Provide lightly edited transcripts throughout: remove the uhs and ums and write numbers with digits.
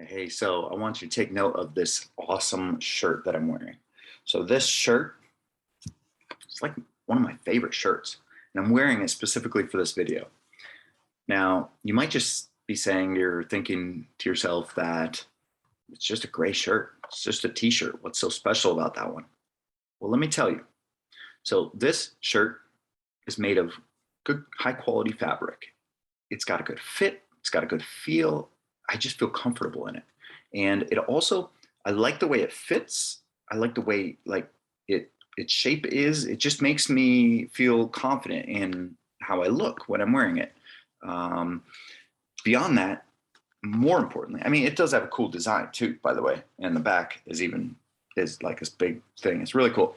Hey, so I want you to take note of this awesome shirt that I'm wearing. So this shirt is like one of my favorite shirts, and I'm wearing it specifically for this video. Now, you might just be saying you're thinking to yourself that it's just a gray shirt. It's just a t-shirt. What's so special about that one? Well, let me tell you. So this shirt is made of good, high quality fabric. It's got a good fit. It's got a good feel. I just feel comfortable in it. And it also, I like the way it fits. I like the way its shape is. It just makes me feel confident in how I look when I'm wearing it. Um, Beyond that, more importantly, I mean, it does have a cool design too, by the way. And the back is like this big thing. It's really cool.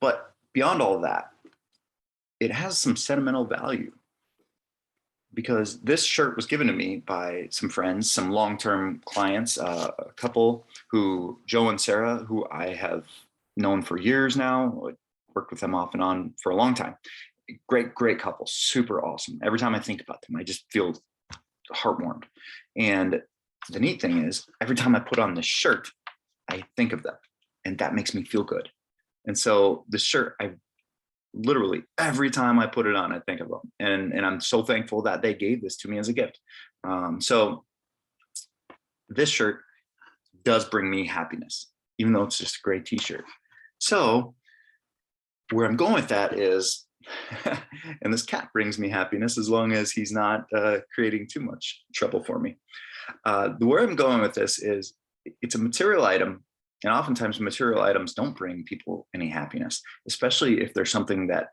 But beyond all of that, it has some sentimental value because this shirt was given to me by some friends, some long-term clients, a couple Joe and Sarah, who I have known for years now, worked with them off and on for a long time. Great, great couple, super awesome. Every time I think about them, I just feel heartwarmed. And the neat thing is, every time I put on this shirt, I think of them, and that makes me feel good. And so the shirt, I literally every time I put it on, I think of them, and I'm so thankful that they gave this to me as a gift. So this shirt does bring me happiness, even though it's just a gray t-shirt. So where I'm going with that is, and this cat brings me happiness as long as he's not creating too much trouble for me. Where I'm going with this is it's a material item, and oftentimes material items don't bring people any happiness, especially if there's something that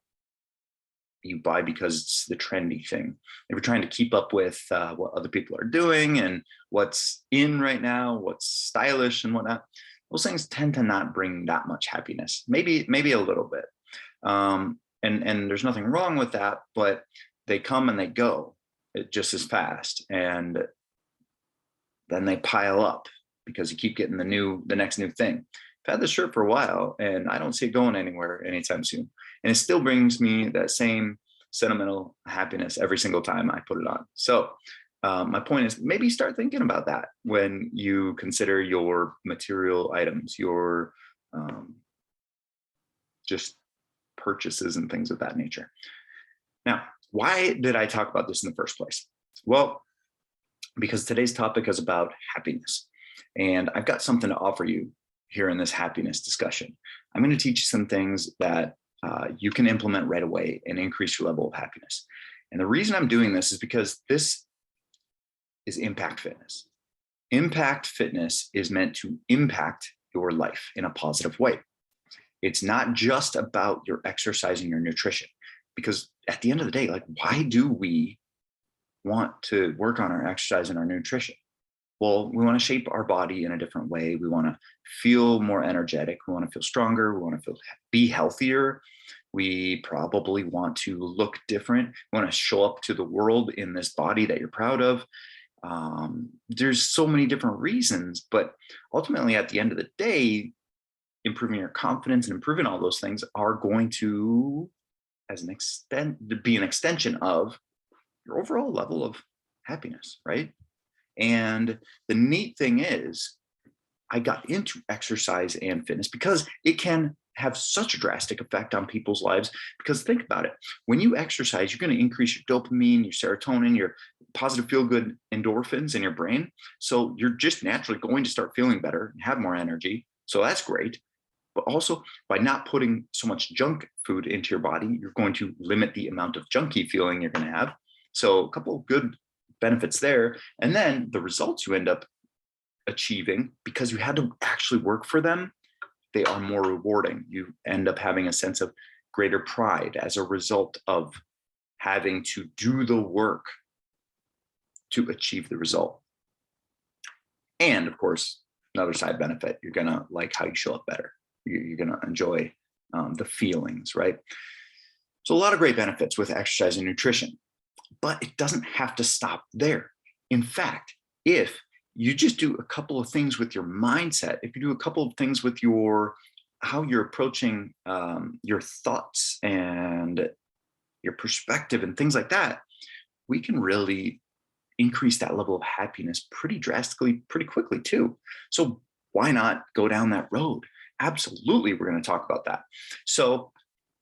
you buy because it's the trendy thing. If you're trying to keep up with what other people are doing and what's in right now, what's stylish and whatnot, those things tend to not bring that much happiness. Maybe a little bit. And there's nothing wrong with that, but they come and they go just as fast, and then they pile up because you keep getting the next new thing. I've had this shirt for a while, and I don't see it going anywhere anytime soon. And it still brings me that same sentimental happiness every single time I put it on. So my point is, maybe start thinking about that when you consider your material items, your just purchases and things of that nature. Now, why did I talk about this in the first place? Well, because today's topic is about happiness. And I've got something to offer you here in this happiness discussion. I'm going to teach you some things that you can implement right away and increase your level of happiness. And the reason I'm doing this is because this is impact fitness. Impact fitness is meant to impact your life in a positive way. It's not just about your exercise and your nutrition, because at the end of the day, like, why do we want to work on our exercise and our nutrition? Well, we want to shape our body in a different way. We want to feel more energetic. We want to feel stronger. We want to be healthier. We probably want to look different. We want to show up to the world in this body that you're proud of. There's so many different reasons, but ultimately at the end of the day, improving your confidence and improving all those things are going to, be an extension of your overall level of happiness, right? And the neat thing is, I got into exercise and fitness because it can have such a drastic effect on people's lives. Because think about it, when you exercise, you're going to increase your dopamine, your serotonin, your positive feel-good endorphins in your brain. So you're just naturally going to start feeling better and have more energy. So that's great. But also, by not putting so much junk food into your body, you're going to limit the amount of junky feeling you're going to have. So a couple of good benefits there. And then the results you end up achieving, because you had to actually work for them, they are more rewarding. You end up having a sense of greater pride as a result of having to do the work to achieve the result. And of course, another side benefit, you're going to like how you show up better. You're going to enjoy the feelings, right? So a lot of great benefits with exercise and nutrition, but it doesn't have to stop there. In fact, if you just do a couple of things with your mindset, if you do a couple of things with how you're approaching your thoughts and your perspective and things like that, we can really increase that level of happiness pretty drastically, pretty quickly too. So why not go down that road? Absolutely, we're going to talk about that. So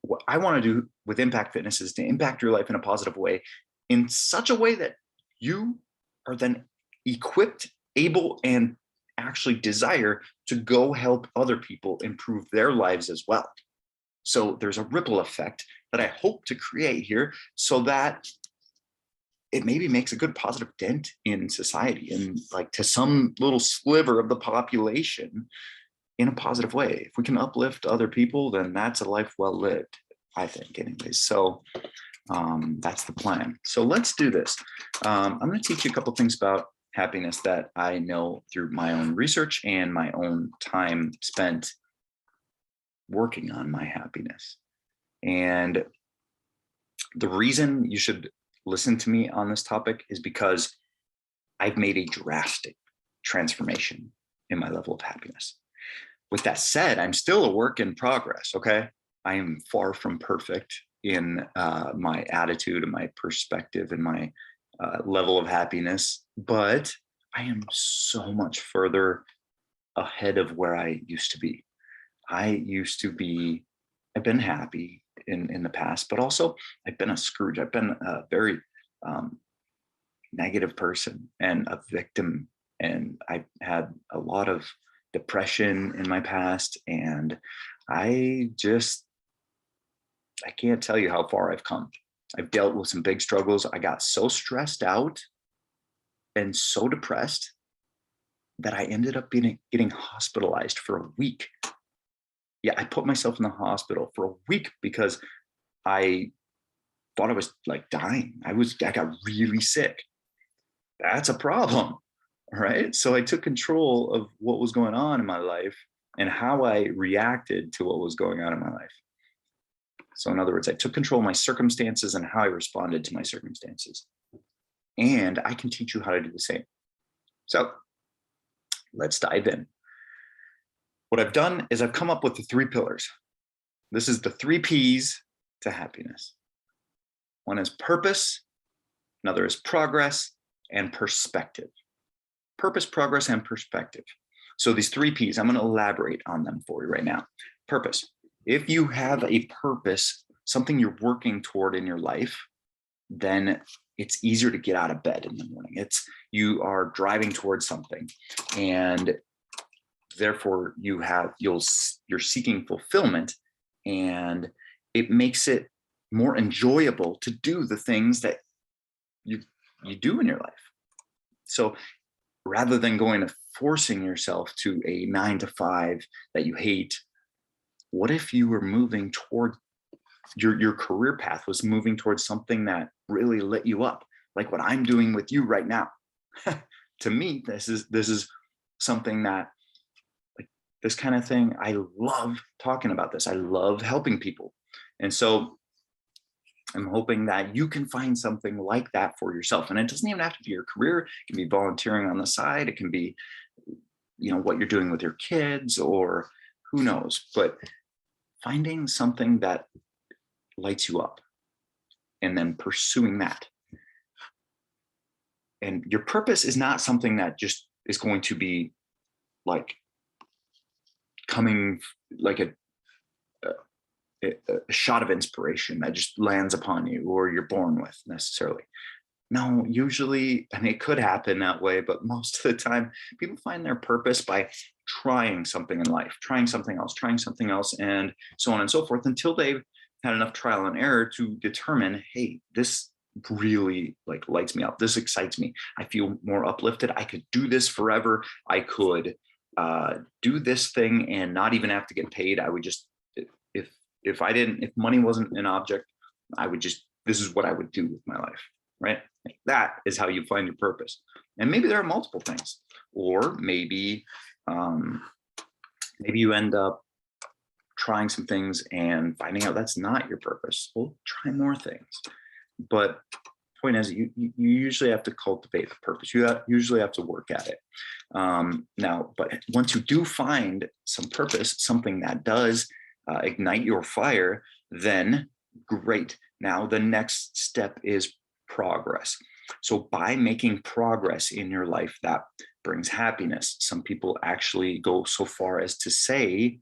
what I want to do with Impact Fitness is to impact your life in a positive way, in such a way that you are then equipped, able, and actually desire to go help other people improve their lives as well. So there's a ripple effect that I hope to create here, so that it maybe makes a good positive dent in society and like to some little sliver of the population in a positive way. If we can uplift other people, then that's a life well lived, I think, anyways. So that's the plan. So let's do this. I'm going to teach you a couple things about happiness that I know through my own research and my own time spent working on my happiness. And the reason you should listen to me on this topic is because I've made a drastic transformation in my level of happiness. With that said, I'm still a work in progress, okay? I am far from perfect in my attitude and my perspective and my level of happiness, but I am so much further ahead of where I used to be. I've been happy in the past, but also I've been a Scrooge. I've been a very negative person and a victim. And I've had a lot of depression in my past. And I can't tell you how far I've come. I've dealt with some big struggles. I got so stressed out and so depressed that I ended up getting hospitalized for a week. Yeah, I put myself in the hospital for a week because I thought I was like dying. I got really sick. That's a problem, right? So I took control of what was going on in my life and how I reacted to what was going on in my life. So in other words, I took control of my circumstances and how I responded to my circumstances. And I can teach you how to do the same. So let's dive in. What I've done is I've come up with the 3 pillars. This is the 3 P's to happiness. One is purpose, another is progress, and perspective. Purpose, progress, and perspective. So these 3 P's, I'm going to elaborate on them for you right now. Purpose. If you have a purpose, something you're working toward in your life, then it's easier to get out of bed in the morning. You are driving towards something, and therefore you're seeking fulfillment, and it makes it more enjoyable to do the things that you do in your life. So rather than going to forcing yourself to a 9-to-5 that you hate, what if you were moving toward your career path was moving towards something that really lit you up, like what I'm doing with you right now? To me, this is something that, like, this kind of thing, I love talking about this. I love helping people. And so I'm hoping that you can find something like that for yourself. And it doesn't even have to be your career. It can be volunteering on the side. It can be, what you're doing with your kids, or who knows, but finding something that lights you up and then pursuing that. And your purpose is not something that just is going to be like coming like a shot of inspiration that just lands upon you or you're born with necessarily. No, usually, I mean, it could happen that way, but most of the time people find their purpose by trying something in life, trying something else, and so on and so forth, until they've had enough trial and error to determine, hey, this really like lights me up. This excites me. I feel more uplifted. I could do this forever. I could do this thing and not even have to get paid. I would just, if money wasn't an object, this is what I would do with my life, right? Like, that is how you find your purpose. And maybe there are multiple things, or maybe you end up trying some things and finding out that's not your purpose. Well, try more things. But point is, you usually have to cultivate the purpose. You usually have to work at it. Now, but once you do find some purpose, something that does ignite your fire, then great. Now the next step is progress. So by making progress in your life, that brings happiness. Some people actually go so far as to say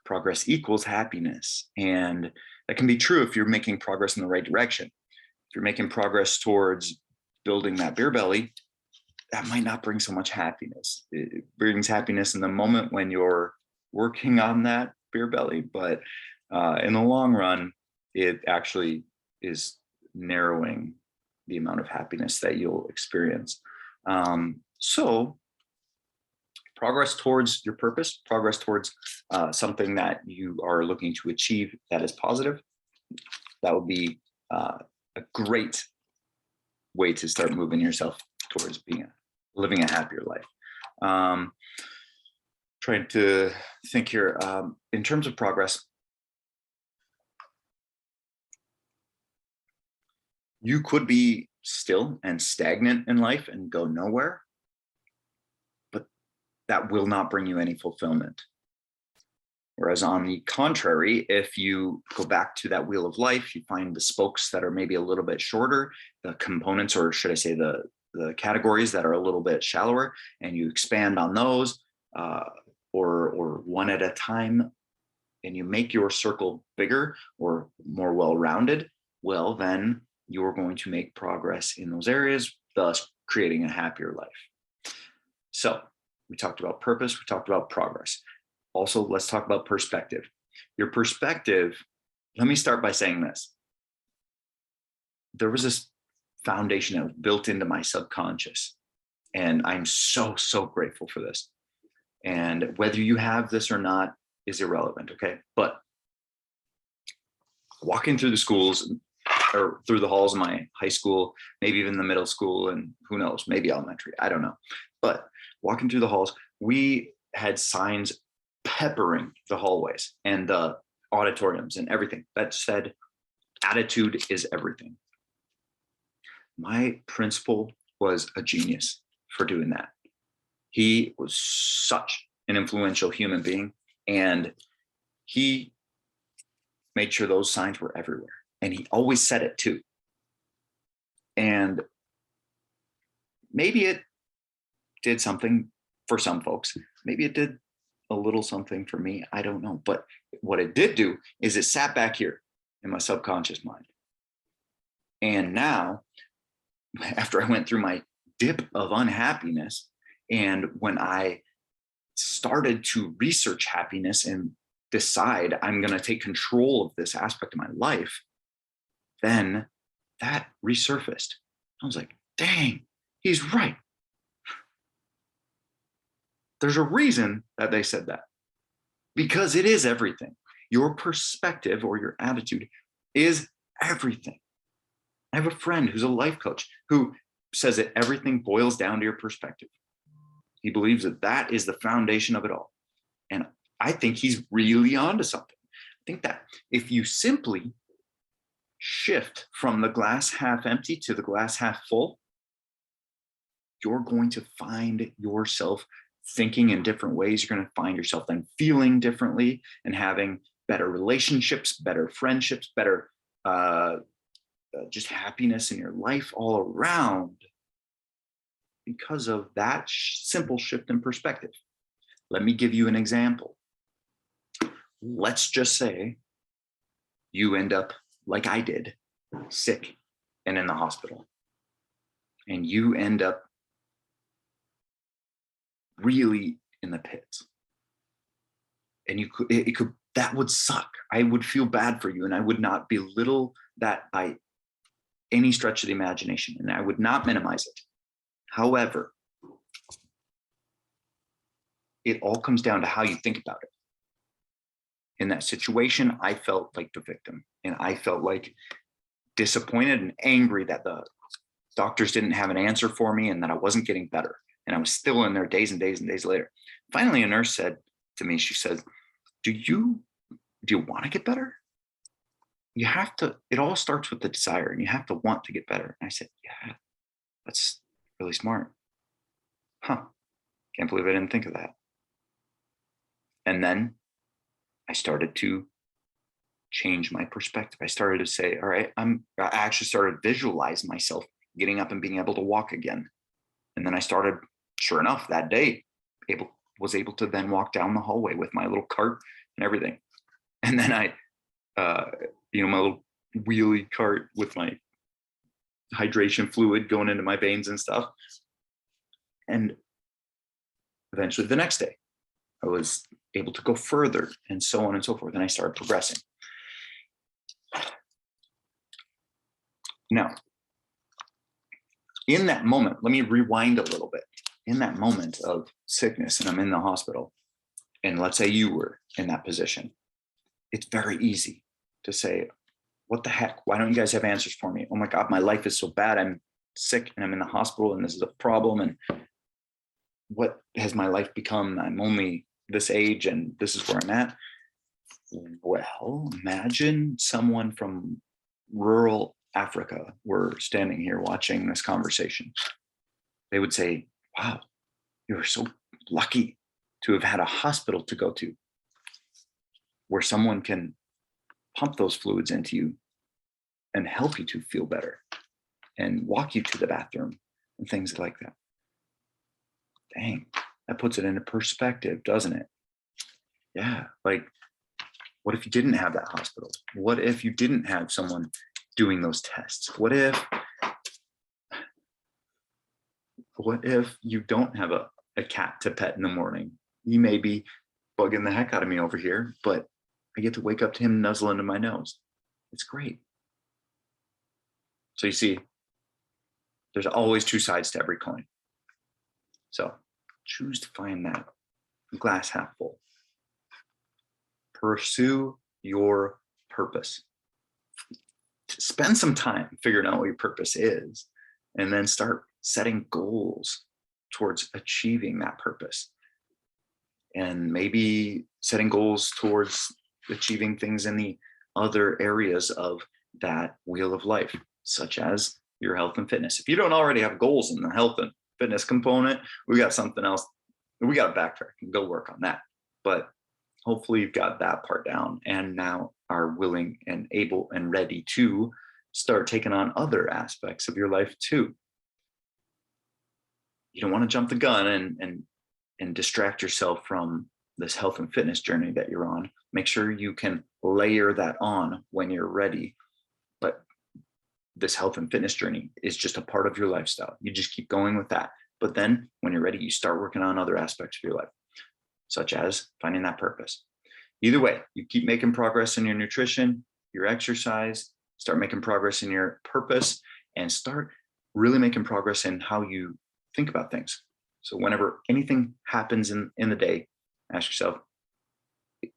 progress equals happiness. And that can be true if you're making progress in the right direction. If you're making progress towards building that beer belly, that might not bring so much happiness. It brings happiness in the moment when you're working on that beer belly, but in the long run, it actually is narrowing the amount of happiness that you'll experience. So progress towards your purpose, progress towards something that you are looking to achieve that is positive, that would be a great way to start moving yourself towards living a happier life. Trying to think here in terms of progress. You could be still and stagnant in life and go nowhere, but that will not bring you any fulfillment. Whereas on the contrary, if you go back to that wheel of life, you find the spokes that are maybe a little bit shorter, the components, or should I say the categories that are a little bit shallower, and you expand on those or one at a time, and you make your circle bigger or more well-rounded, well, then you're going to make progress in those areas, thus creating a happier life. So we talked about purpose, we talked about progress. Also, let's talk about perspective. Your perspective, let me start by saying this. There was this foundation that was built into my subconscious, and I'm so, so grateful for this. And whether you have this or not is irrelevant, okay? But walking through the schools or through the halls of my high school, maybe even the middle school, and who knows, maybe elementary, I don't know. But walking through the halls, we had signs peppering the hallways and the auditoriums and everything that said, attitude is everything. My principal was a genius for doing that. He was such an influential human being, and he made sure those signs were everywhere. And he always said it too. And maybe it did something for some folks. Maybe it did a little something for me. I don't know. But what it did do is it sat back here in my subconscious mind. And now, after I went through my dip of unhappiness, and when I started to research happiness and decide I'm going to take control of this aspect of my life, then that resurfaced. I was like, dang, he's right. There's a reason that they said that, because it is everything. Your perspective or your attitude is everything. I have a friend who's a life coach who says that everything boils down to your perspective. He believes that that is the foundation of it all. And I think he's really onto something. I think that if you simply shift from the glass half empty to the glass half full, you're going to find yourself thinking in different ways. You're going to find yourself then feeling differently and having better relationships, better friendships, better just happiness in your life all around because of that simple shift in perspective. Let me give you an example. Let's just say you end up, like I did, sick and in the hospital, and you end up really in the pits. And that would suck. I would feel bad for you, and I would not belittle that by any stretch of the imagination, and I would not minimize it. However, it all comes down to how you think about it. In that situation, I felt like the victim, and I felt like disappointed and angry that the doctors didn't have an answer for me and that I wasn't getting better. And I was still in there days and days and days later. Finally, a nurse said to me, she said, do you want to get better? You have to, it all starts with the desire, and you have to want to get better. And I said, yeah, that's really smart. Huh. Can't believe I didn't think of that. And then I started to change my perspective. I started to say, all right, I actually started to visualize myself getting up and being able to walk again. And then I started, sure enough, that day, was able to then walk down the hallway with my little cart and everything. And then I, my little wheelie cart with my hydration fluid going into my veins and stuff. And eventually the next day, I was able to go further and so on and so forth. And I started progressing. Now, in that moment, let me rewind a little bit. In that moment of sickness and I'm in the hospital, and let's say you were in that position, it's very easy to say, what the heck? Why don't you guys have answers for me? Oh my God, my life is so bad. I'm sick and I'm in the hospital and this is a problem. And what has my life become? I'm only this age and this is where I'm at. Well, imagine someone from rural Africa were standing here watching this conversation. They would say, wow, you're so lucky to have had a hospital to go to where someone can pump those fluids into you and help you to feel better and walk you to the bathroom and things like that. Dang, that puts it into perspective, doesn't it? Yeah, like, what if you didn't have that hospital? What if you didn't have someone doing those tests? What if you don't have a cat to pet in the morning? He may be bugging the heck out of me over here, but I get to wake up to him nuzzle into my nose. It's great. So you see, there's always two sides to every coin. So choose to find that glass half full. Pursue your purpose. Spend some time figuring out what your purpose is, and then start setting goals towards achieving that purpose. And maybe setting goals towards achieving things in the other areas of that wheel of life, such as your health and fitness. If you don't already have goals in the health and fitness component, we got something else. We got to backtrack and go work on that. But hopefully you've got that part down and now are willing and able and ready to start taking on other aspects of your life too. You don't want to jump the gun and distract yourself from this health and fitness journey that you're on. Make sure you can layer that on when you're ready. But this health and fitness journey is just a part of your lifestyle. You just keep going with that. But then when you're ready, you start working on other aspects of your life, such as finding that purpose. Either way, you keep making progress in your nutrition, your exercise, start making progress in your purpose, and start really making progress in how you think about things. So whenever anything happens in the day, ask yourself,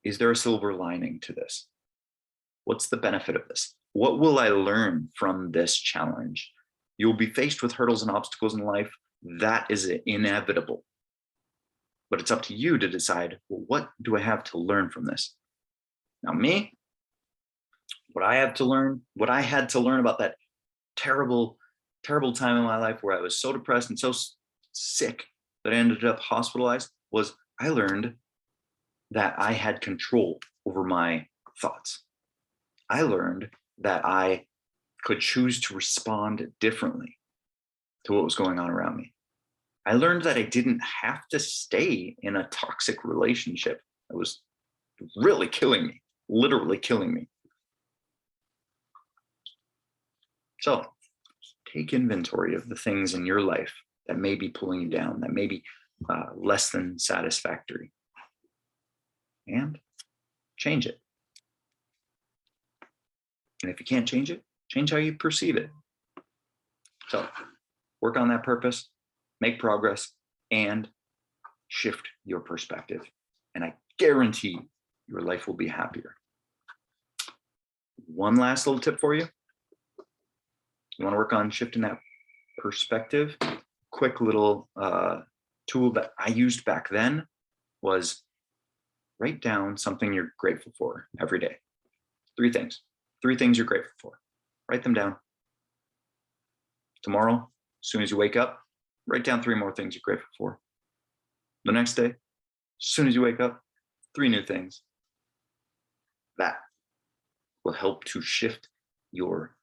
is there a silver lining to this? What's the benefit of this? What will I learn from this challenge? You'll be faced with hurdles and obstacles in life. That is inevitable. But it's up to you to decide, well, what do I have to learn from this? Now, me, what I had to learn about that terrible, terrible time in my life where I was so depressed and so sick that I ended up hospitalized was I learned that I had control over my thoughts. I learned that I could choose to respond differently to what was going on around me. I learned that I didn't have to stay in a toxic relationship that was really killing me, literally killing me. So take inventory of the things in your life that may be pulling you down, that may be less than satisfactory, and change it. And if you can't change it, change how you perceive it. So work on that purpose, make progress, and shift your perspective. And I guarantee your life will be happier. One last little tip for you. You want to work on shifting that perspective? Quick little tool that I used back then was write down something you're grateful for every day. 3 things. 3 things you're grateful for. Write them down. Tomorrow, as soon as you wake up, write down 3 more things you're grateful for. The next day, as soon as you wake up, 3 new things. That will help to shift your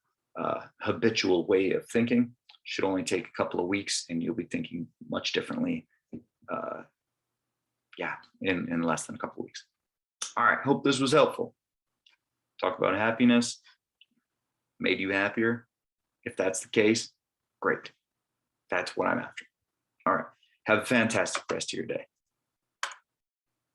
habitual way of thinking, should only take a couple of weeks, and you'll be thinking much differently. Yeah, in less than a couple of weeks. All right, hope this was helpful. Talk about happiness, made you happier. If that's the case, great. That's what I'm after. All right, have a fantastic rest of your day.